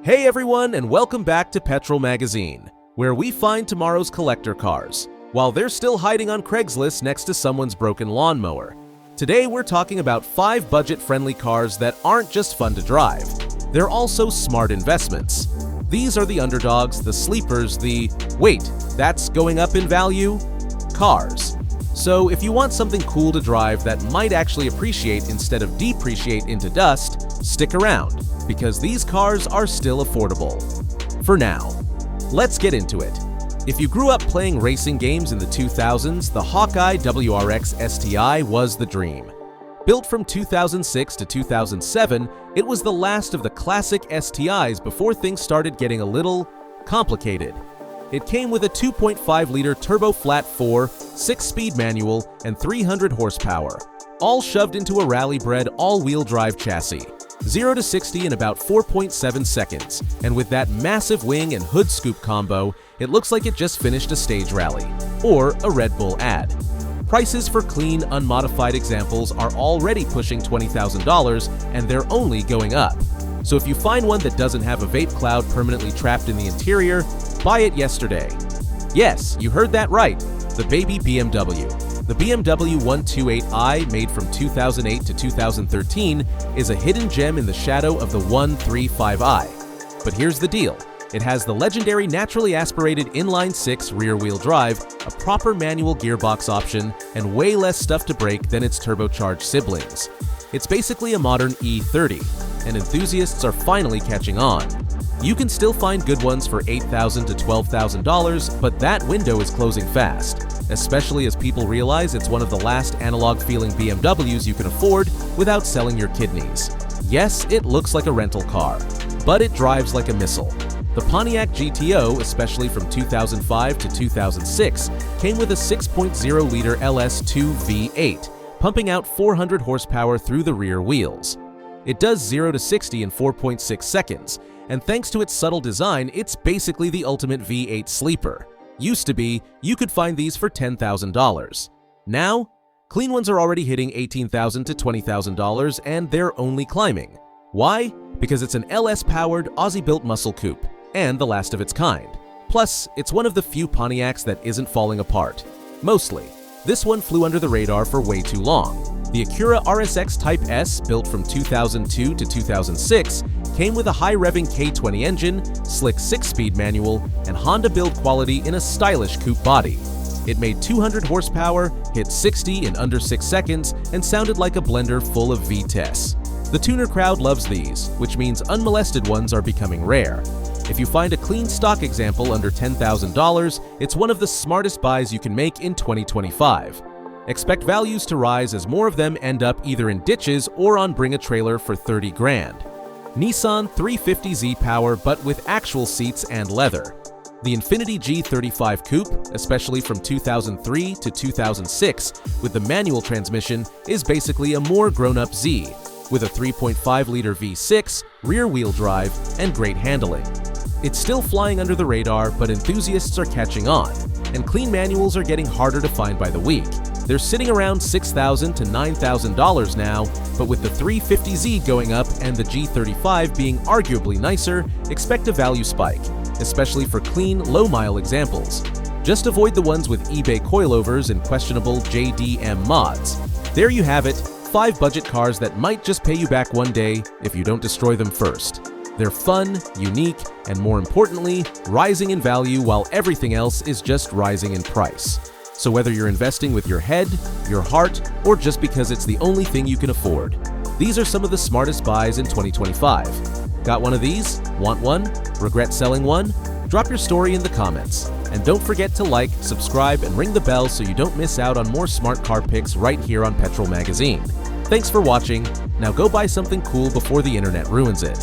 Hey everyone, and welcome back to Petrol Magazine, where we find tomorrow's collector cars, while they're still hiding on Craigslist next to someone's broken lawnmower. Today we're talking about 5 budget-friendly cars that aren't just fun to drive. They're also smart investments. These are the underdogs, the sleepers, the wait, that's going up in value? Cars. So if you want something cool to drive that might actually appreciate instead of depreciate into dust, stick around, because these cars are still affordable. For now. Let's get into it. If you grew up playing racing games in the 2000s, the Hawkeye WRX STI was the dream. Built from 2006 to 2007, it was the last of the classic STIs before things started getting a little complicated. It came with a 2.5-liter turbo flat 4, 6-speed manual, and 300 horsepower, all shoved into a rally-bred all-wheel drive chassis. 0 to 60 in about 4.7 seconds, and with that massive wing and hood scoop combo, it looks like it just finished a stage rally, or a Red Bull ad. Prices for clean, unmodified examples are already pushing $20,000, and they're only going up. So if you find one that doesn't have a vape cloud permanently trapped in the interior, buy it yesterday. Yes, you heard that right, the baby BMW. The BMW 128i, made from 2008 to 2013, is a hidden gem in the shadow of the 135i. But here's the deal. It has the legendary naturally aspirated inline-6 rear-wheel drive, a proper manual gearbox option, and way less stuff to break than its turbocharged siblings. It's basically a modern E30, and enthusiasts are finally catching on. You can still find good ones for $8,000 to $12,000, but that window is closing fast, especially as people realize it's one of the last analog-feeling BMWs you can afford without selling your kidneys. Yes, it looks like a rental car, but it drives like a missile. The Pontiac GTO, especially from 2005 to 2006, came with a 6.0-liter LS2 V8, pumping out 400 horsepower through the rear wheels. It does 0 to 60 in 4.6 seconds, and thanks to its subtle design, it's basically the ultimate V8 sleeper. Used to be, you could find these for $10,000. Now, clean ones are already hitting $18,000 to $20,000, and they're only climbing. Why? Because it's an LS-powered, Aussie-built muscle coupe, and the last of its kind. Plus, it's one of the few Pontiacs that isn't falling apart. Mostly. This one flew under the radar for way too long. The Acura RSX Type-S, built from 2002 to 2006, came with a high-revving K20 engine, slick 6-speed manual, and Honda build quality in a stylish coupe body. It made 200 horsepower, hit 60 in under 6 seconds, and sounded like a blender full of VTES. The tuner crowd loves these, which means unmolested ones are becoming rare. If you find a clean stock example under $10,000, it's one of the smartest buys you can make in 2025. Expect values to rise as more of them end up either in ditches or on Bring a Trailer for 30 grand. Nissan 350Z power, but with actual seats and leather. The Infiniti G35 Coupe, especially from 2003 to 2006, with the manual transmission, is basically a more grown-up Z, with a 3.5-liter V6, rear-wheel drive, and great handling. It's still flying under the radar, but enthusiasts are catching on, and clean manuals are getting harder to find by the week. They're sitting around $6,000 to $9,000 now, but with the 350Z going up and the G35 being arguably nicer, expect a value spike, especially for clean, low-mile examples. Just avoid the ones with eBay coilovers and questionable JDM mods. There you have it, 5 budget cars that might just pay you back one day if you don't destroy them first. They're fun, unique, and more importantly, rising in value while everything else is just rising in price. So whether you're investing with your head, your heart, or just because it's the only thing you can afford, these are some of the smartest buys in 2025. Got one of these? Want one? Regret selling one? Drop your story in the comments. And don't forget to like, subscribe, and ring the bell so you don't miss out on more smart car picks right here on Petrol Magazine. Thanks for watching. Now go buy something cool before the internet ruins it.